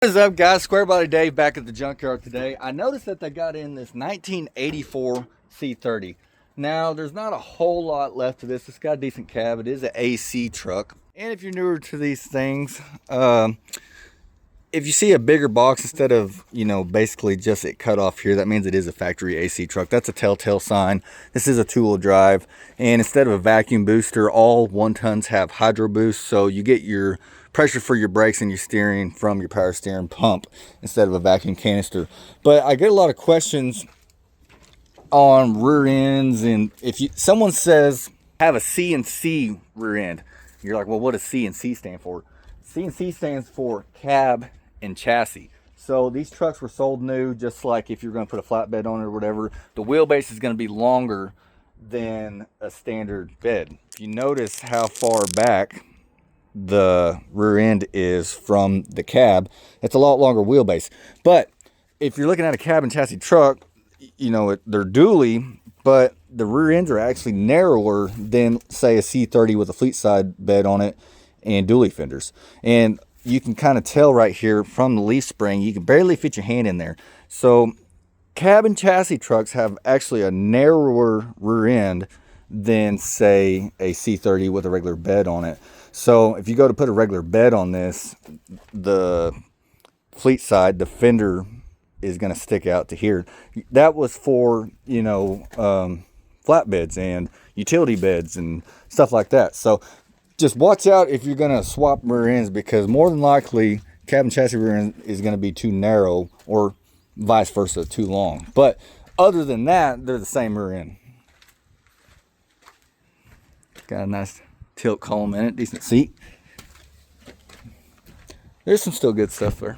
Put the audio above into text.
What is up, guys? Square Body Dave back at the junkyard today. I noticed that they got in this 1984 C30. Now, there's not a whole lot left of this. It's got a decent cab. It is an AC truck. And if you're newer to these things, if you see a bigger box instead of, basically just it cut off here, that means it is a factory AC truck. That's a telltale sign. This is a two-wheel drive. And instead of a vacuum booster, all 1-tons have hydro boost. So you get your pressure for your brakes and your steering from your power steering pump instead of a vacuum canister. But I get a lot of questions on rear ends, and if someone says have a CNC rear end, you're like, well, what does CNC stand for? CNC stands for cab and chassis. So these trucks were sold new, just like if you're going to put a flatbed on it or whatever, the wheelbase is going to be longer than a standard bed. If you notice how far back the rear end is from the cab, it's a lot longer wheelbase. But if you're looking at a cab and chassis truck, they're dually, but the rear ends are actually narrower than, say, a C30 with a fleet side bed on it and dually fenders. And you can kind of tell right here from the leaf spring, you can barely fit your hand in there. So cab and chassis trucks have actually a narrower rear end than, say, a C30 with a regular bed on it. So if you go to put a regular bed on this, the fleet side, the fender is going to stick out to here. That was for, flatbeds and utility beds and stuff like that. So just watch out if you're going to swap rear ends, because more than likely cab and chassis rear end is going to be too narrow, or vice versa, too long. But other than that, they're the same rear end. Got a nice tilt column in it, decent seat. There's some still good stuff there.